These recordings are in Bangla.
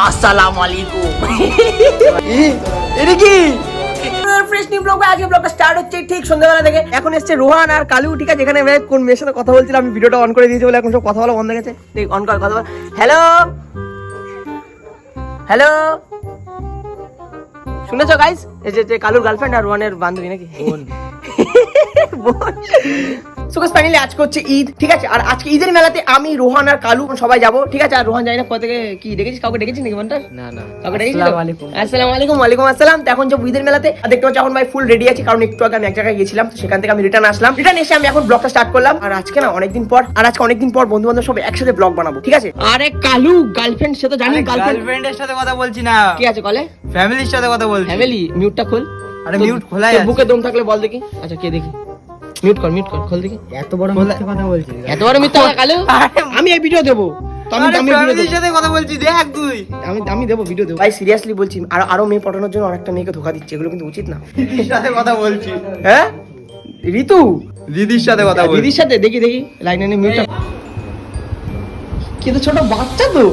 আসসালামু আলাইকুম। এটা কি ফ্রেশ নিউ ব্লগ? আজকে ব্লগটা স্টার্ট হচ্ছে ঠিক সন্ধ্যাবেলা থেকে। এখন এসছে রোহান আর কালু, ঠিক আছে? এখানে কোন মেয়ের সাথে কথা বলছিলাম, আমি ভিডিওটা অন করে দিয়েছি বলে এখন সব কথা বলা বন্ধ হয়ে গেছে। ঠিক অন কর, কথা বল। হ্যালো হ্যালো, শুনেছো গাইস? এই যে কালুর গার্লফ্রেন্ড আর রোহানের বান্ধবী নাকি বোন। সুগাস ফাইনালি আজকে হচ্ছে ঈদ, ঠিক আছে? আর আজকে ঈদের মেলাতে আমি, রোহান আর কালু সবাই যাবো, ঠিক আছে? আর রোহান জানি না কোথা থেকে কি ডেকেছিস, কাউকে ডেকেছিস নাকি? মনটা না না, কাউকে ডেকেছিস? আসসালামু আলাইকুম। ওয়ালাইকুম আসসালাম। তো এখন যাবো ঈদের মেলাতে। আর দেখতে পাচ্ছি এখন ভাই ফুল রেডি আছি, কারণ একটু আগে আমি এক জায়গায় গেছিলাম, সেখান থেকে আমি রিটার্ন আসলাম। রিটার্ন এসে আমি এখন ব্লগটা স্টার্ট করলাম। আর আজকে না অনেকদিন পর বন্ধু বান্ধব সব একসাথে ব্লগ বানাবো, ঠিক আছে? আরে কালু গার্লফ্রেন্ড, সে তো জানি গার্লফ্রেন্ডের সাথে কথা বলছি না, কি আছে কলে? ফ্যামিলির সাথে কথা বলছি। ফ্যামিলি? মিউটটা খোল। আরে মিউট খোলাই আছে। বুকে দম থাকলে বল দেখি। আচ্ছা কে দেখি? মিউট কর খোল দেখি। এত বড় মিথ্যা কথা বলছি? এত বড় মিথ্যা কথা কালু? আমি এই ভিডিও দেবো, ফ্যামিলির সাথে কথা বলছি, দেখ তুই। আমি দেবো, ভিডিও দেবো। ভাই সিরিয়াসলি বলছি, আরো মেয়ে পটানোর জন্য আরেকটা মেয়েকে ধোকা দিচ্ছে, এগুলো কিন্তু উচিত না। দিদির সাথে কথা বলছি। হ্যাঁ ঋতু, দিদির সাথে কথা বলছি। দিদির সাথে? দেখি লাইনে নে মিউটটা। কিন্তু ছোট বাচ্চা তো।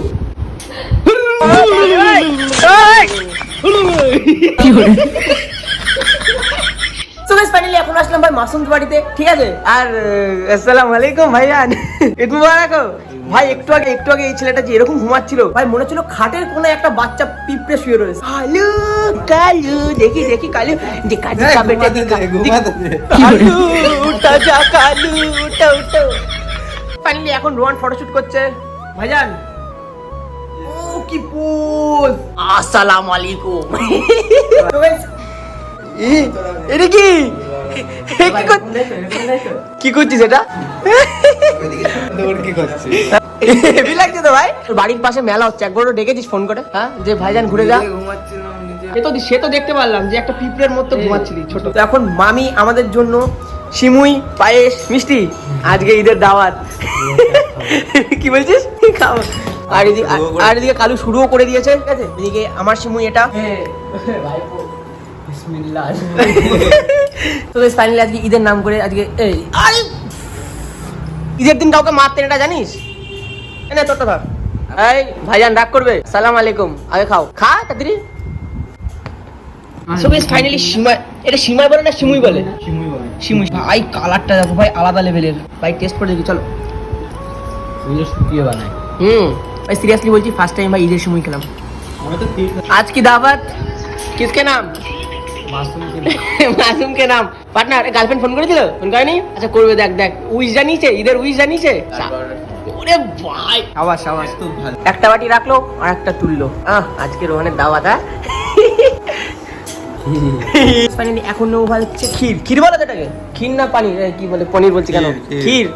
ফাইনালি এখন আসলাম ভাই মাসুম বাড়িতে, ঠিক আছে? আর আসসালামু আলাইকুম ভাইজান, ঈদ মুবারক। ভাই একটু আগে এই ছেলেটা যে এরকম ঘুমাচ্ছিল, ভাই মনে হচ্ছিল খাটের কোণে একটা বাচ্চা পিঁপড়ে শুয়ে রয়েছে। কালু কালু, দেখি কালু, যে কাজে বেটা কালু, উঠা যা কালু, উঠো। ফাইনালি এখন রোহান ফটোশুট করছে। ভাইজান ও কি পোজ! আসসালামু আলাইকুম। তো গাইস এটা কি কি করছিস? এটা কি করছিস? হেভি লাগছে তো ভাই। তোর বাড়ির পাশে মেলা হচ্ছে, একবার ডেকেছিস ফোন করে? হ্যাঁ, যে ভাইজান ঘুরে যা। সে তো দেখতে পারলাম যে একটা পিঁপড়ের মতো ঘুমাচ্ছিলি ছোট। তো এখন মামি আমাদের জন্য সিমুই, পায়েস, মিষ্টি, আজকে ঈদের দাওয়াত। কি বলছিস? খাও। আর এদিকে কালু শুরুও করে দিয়েছে, ঠিক আছে? এদিকে আমার সিমুই এটা। তো ফাইনালি আজকে ঈদের নাম করে আজকে ঈদের দিন কাউকে মারতে এটা জানিস? না তোরটা ধর। এই ভাইজান রাগ করবে? সালাম আলাইকুম, আগে খাও, খা তাড়াতাড়ি। সো গাইস ফাইনালি সিমাই, এটা সিমাই বলে না সিমুই বলে? সিমুই। ভাই কালারটা দেখো ভাই, আলাদা লেভেলের। ভাই টেস্ট করে দেখি, চলো। ওইটা শুকিয়ে বানায়। ভাই সিরিয়াসলি বলছি, ফার্স্ট টাইম ভাই ঈদের সিমুই খেলাম। আজ কি দাওয়াত? কিসকে নাম? মাসুম কে নাম। পার্টনার গার্লফ্রেন্ড ফোন করেছিল? ফোন করেনি? আচ্ছা করবে, দেখ উইশ জানিয়েছে, ঈদের উইশ জানিয়েছে। ওরে ভাই সাবাস খুব ভালো। একটা বাটি রাখলো আর একটা তুললো। আজকে রোহানের দাওয়াত। ফাইনালি এখন নেবো ভাই হচ্ছে ক্ষীর বলো যেটাকে? ক্ষীর না পানি, কি বলে পনির বলছি কেন? ক্ষীর।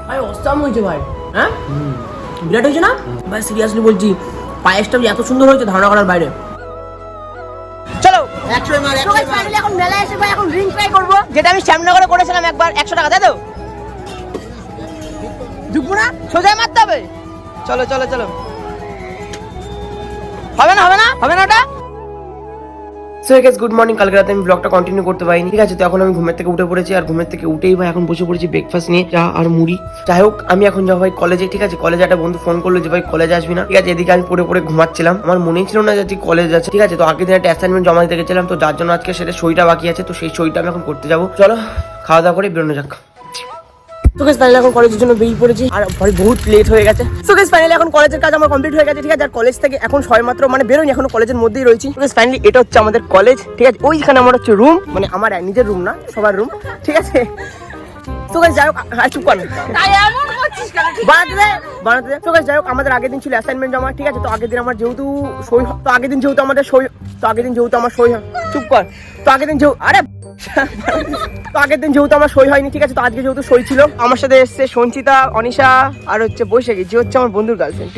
ভাই অসাম হয়েছে ভাই। হ্যাঁ বিরাট হয়েছে না ভাই? সিরিয়াসলি বলছি, পায়েসটা এত সুন্দর হয়েছে ধারণা করার বাইরে। চলো এখন মেলায় এসে ভাই এখন ড্রিঙ্ক ট্রাই করবো, যেটা আমি শ্যামনগরে করেছিলাম একবার। 100 টাকা দেয় তো? ঢুকবো না, সোজা মারতে হবে। চলো হবে না ওটা। So guys good morning. কালকে রাতে আমি ব্লগটা কন্টিনিউ করতে পারিনি, ঠিক আছে? তো এখন আমি ঘুমের থেকে উঠে পড়েছি, আর ঘুমের থেকে উঠেই ভাই এখন বসে পড়েছি ব্রেকফাস্ট নিয়ে, চা আর মুড়ি। যাই হোক, আমি এখন যাবো ভাই কলেজে, ঠিক আছে? কলেজে একটা বন্ধু ফোন করলো যে ভাই কলেজে আসবি না, ঠিক আছে? এদিকে আমি পড়ে ঘুমাচ্ছিলাম, আমার মনেই ছিল না যে কলেজ আছে, ঠিক আছে? তো আগের দিন একটা অ্যাসাইনমেন্ট জমা দিতে গেছিলাম, তো যার জন্য আজকে সেটা সইটা বাকি আছে, তো সেই সইটা আমি এখন করতে যাবো। চলো খাওয়া দাওয়া করে বেরোনো যাক। সো গাইস ফাইনালি এখন কলেজের জন্য বেরিয়ে পড়েছি, আর ভাই বহুত লেট হয়ে গেছে। সো গাইস ফাইনালি এখন কলেজের কাজ আমার কমপ্লিট হয়ে গেছে, ঠিক আছে? আর কলেজ থেকে এখন সবেমাত্র মানে বেরোনি, এখনো কলেজের মধ্যেই রয়েছি। সো গাইস ফাইনালি এটা হচ্ছে আমাদের কলেজ, ঠিক আছে? ওইখানে আমার হচ্ছে রুম, মানে আমার নিজের রুম না, সবার রুম, ঠিক আছে? সো গাইস যাই হোক, চুপ কর, তাই এমন করছিস কেন? বানাতে দে। সো গাইস যাই হোক, আমাদের আগের দিন ছিল অ্যাসাইনমেন্ট জমা, ঠিক আছে? তো আগের দিন আমার যেহেতু সই, তো আগের দিন যেহেতু আমার সই, চুপ কর। তো আগের দিন যেহেতু আমার সই হয়নি, ঠিক আছে? তো আজকে যেহেতু সই ছিল, আমার সাথে এসছে সঞ্চিতা, অনিশা, আর হচ্ছে বৈশাখী, যে হচ্ছে আমার বন্ধুর গার্লফ্রেন্ড।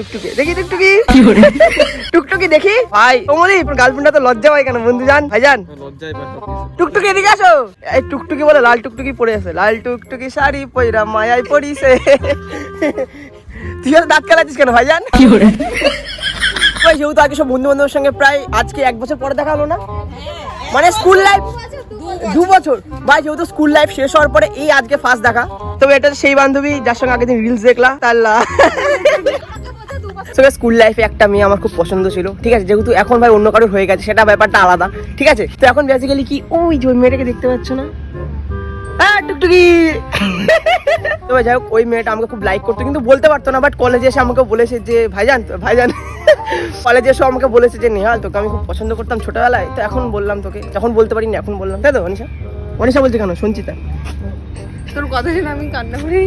টুকটুকি দেখি ভাই। ওমলি গার্লফ্রেন্ডটা তো লজ্জা পায় কেন বন্ধু জান? ভাইজান টুকটুকি এদিকে আসো। এই টুকটুকি বলে লাল টুকটুকি পরে আছে, লাল টুকটুকি শাড়ি পয়রা মায়ায় পড়িছে। তুই আর দাঁত কালাচ্ছিস কেন ভাইজান? যেহেতু আগে সব বন্ধু বান্ধবের সঙ্গে প্রায় আজকে 1 বছর পরে দেখা হলো না, মানে স্কুল লাইফ 2 বছর ভাই, যেহেতু স্কুল লাইফ শেষ হওয়ার পরে এই আজকে ফার্স্ট দেখা। তবে এটা সেই বান্ধবী যার সঙ্গে আগের দিন রিলস দেখলা, তার স্কুল লাইফে একটা মেয়ে আমার খুব পছন্দ ছিল, ঠিক আছে, যেহেতু এখন ভাই অন্য কারোর হয়ে গেছে সেটা ব্যাপারটা আলাদা, ঠিক আছে। তো এখন বেসিক্যালি কি ওই যে ওই মেয়েটাকে দেখতে পাচ্ছ না, টুকটুকি। তো যাই হোক ওই মেয়েটা আমাকে খুব লাইক করতো কিন্তু বলতে পারতো না, বাট কলেজে এসে আমাকে বলেছে যে ভাইজান কলেজে এসে আমাকে বলেছে যে নেহাল তোকে আমি খুব পছন্দ করতাম ছোটবেলায়। তো এখন বললাম তোকে, যখন বলতে পারিনি এখন বললাম, তাই তো অনিশা? অনিশা বলছে কেন শুনছি তা তোর কথা শুনে আমি কান্না করি।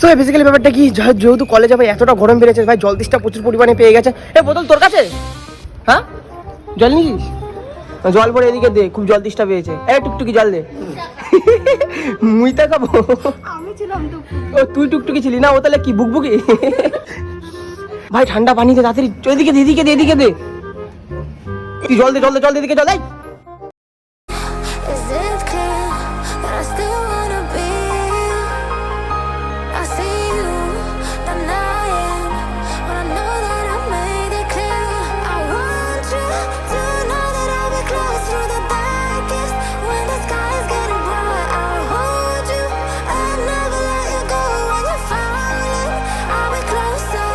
তো বেসিক্যালি ব্যাপারটা কি, যেহেতু কলেজে ভাই এতটা গরম বেড়েছে ভাই, জল তেষ্টা প্রচুর পরিমাণে পেয়ে গেছে। বোতল তোর কাছে? হ্যাঁ জল নিস, জল পরে এদিকে দে, খুব জল তেষ্টা পেয়েছে। টুকটুকি জল দে। মুইতা খাবো? আমি ছিলাম তো। ও তুই টুকটুকি ছিলি না, ও তাহলে কি বুকবুকি? ভাই ঠান্ডা পানি দে তাড়াতাড়ি, এদিকে দে এদিকে দে এদিকে দে, তুই জল দে জল দে জল দে, এদিকে জল দে। Is it clear that I still wanna be? I see you denying when I know that I made it clear. I want you to know that I'll be close through the darkest when the sky is getting bright. I'll hold you, I'll never let you go. When you're falling, I'll be closer.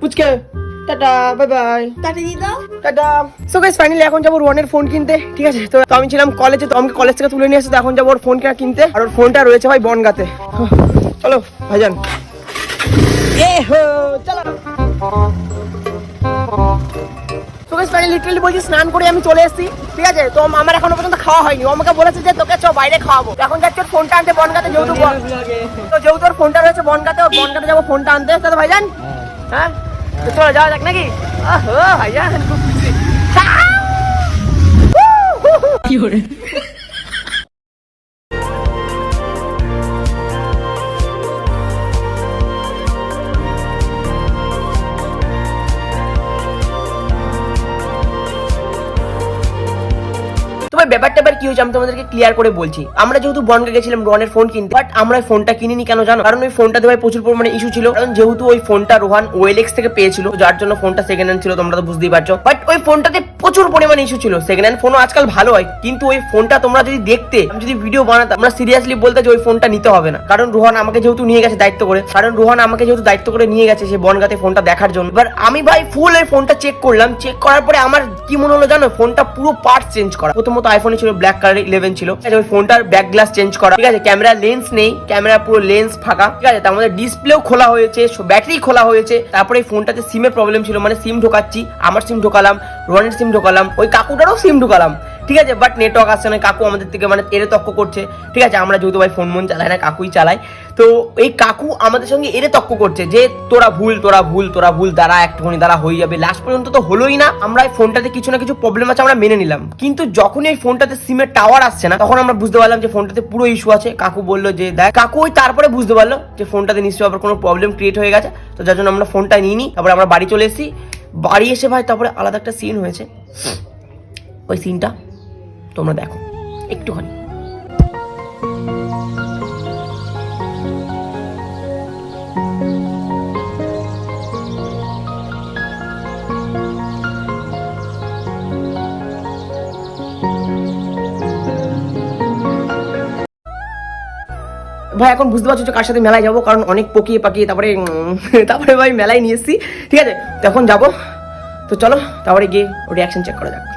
পুচকে টাটা বাই বাই কাটে দিয়ে দাও। টাটা। সো গাইস ফাইনালি এখন যাবো রোহানের ফোন কিনতে, ঠিক আছে। তো আমি ছিলাম কলেজে, তো আমাকে কলেজ থেকে তুলে নিয়ে এসে, তো এখন যাবো ওর ফোন কিনতে, আর ওর ফোনটা রয়েছে ভাই বনগাতে। চলো ভাইজান, এ হো চলো। তো গাইস ফাইনালি লিটারালি বলছি স্নান করে আমি চলে এসেছি, ঠিক আছে। তো আমার এখনো পর্যন্ত খাওয়া হয়নি, ও আমাকে বলেছে যে তোকে চ বাইরে খাওয়াবো। এখন যাচ্ছে ওর ফোনটা আনতে বনগাতে, যেহেতু ওর ফোনটা রয়েছে বনগাতে, ওর বনগাতে যাবো ফোনটা আনতে। তো ভাইজান হ্যাঁ তো চলো যাওয়া যাক নাকি? ভাইজান কি করে ব্যাপারটা এবার কি হয়েছে আমি তোমাদেরকে ক্লিয়ার করে বলছি। আমরা যেহেতু বনগা গেছিলাম রোহানের ফোন কিনতে, বাট আমরা ফোনটা কিনিনি কেন জানো? কারণ ওই ফোনটাতে ভাই প্রচুর পরিমাণে ইস্যু ছিল। কারণ যেহেতু ওই ফোনটা রোহান OLX থেকে পেয়েছিল, যার জন্য ফোনটা সেকেন্ড হ্যান্ড ছিল, তোমরা তো বুঝতেই পারছো। বাট ওই ফোনটাতে প্রচুর পরিমাণে ইস্যু ছিল। সেকেন্ড হ্যান্ড ফোনও আজকাল ভালো হয়, কিন্তু ওই ফোনটা তোমরা যদি দেখতে, আমি যদি ভিডিও বানাতাম, আমরা সিরিয়াসলি বলতে যে ওই ফোনটা নিতে হবে না। কারণ রোহান আমাকে যেহেতু নিয়ে গেছে দায়িত্ব করে, নিয়ে গেছে সে বনগাতে ফোনটা দেখার জন্য। এবার আমি ভাই ফুল এই ফোনটা চেক করলাম, চেক করার পরে আমার কি মনে হলো জানো? ফোনটা পুরো পার্টস চেঞ্জ করা। প্রথমত আইফোনে ছিল ব্ল্যাক কালার 11 ছিল, ওই ফোনটার ব্যাক গ্লাস চেঞ্জ করা, ঠিক আছে। ক্যামেরা লেন্স নেই, ক্যামেরা পুরো লেন্স ফাঁকা, ঠিক আছে। তার মধ্যে ডিসপ্লেও খোলা হয়েছে, ব্যাটারি খোলা হয়েছে। তারপরে এই ফোনটাতে সিমের প্রবলেম ছিল, মানে সিম ঢোকাচ্ছি, আমার সিম ঢোকালাম, রোহানের সিম ঢোকালাম, ওই কাকুটারও সিম ঢোকালাম, ঠিক আছে। বাট নেটওয়ার্ক আসছে না, কাকু আমাদের থেকে মানে এরে তক্ক করছে, ঠিক আছে। আমরা যেহেতু ভাই ফোন চালাই না, কাকুই চালায়, তো এই কাকু আমাদের সঙ্গে এরে তক্ক করছে যে তোরা ভুল দাঁড়া, একটুখানি দাঁড়া, হয়ে যাবে। লাস্ট পর্যন্ত তো হলোই না। আমরা এই ফোনটাতে কিছু না কিছু প্রবলেম আছে আমরা মেনে নিলাম, কিন্তু যখনই এই ফোনটাতে সিমের টাওয়ার আসছে না, তখন আমরা বুঝতে পারলাম যে ফোনটাতে পুরো ইস্যু আছে। কাকু বললো যে দেখ, কাকু ওই তারপরে বুঝতে পারলো যে ফোনটাতে নিশ্চয়ই আবার কোনো প্রবলেম ক্রিয়েট হয়ে গেছে। তো যার জন্য আমরা ফোনটা নিয়ে নিই, তারপরে আমরা বাড়ি চলে এসেছি। বাড়ি এসে ভাই তারপরে আলাদা একটা সিন হয়েছে, ওই সিনটা তোমরা দেখো একটুখানি। ভাই এখন বুঝতে পারছো কার সাথে মেলায় যাবো, কারণ অনেক পকিয়ে তারপরে ভাই মেলায় নিয়ে এসেছি, ঠিক আছে। তখন যাবো, তো চলো তারপরে গিয়ে রিয়াকশন চেক করা যাক।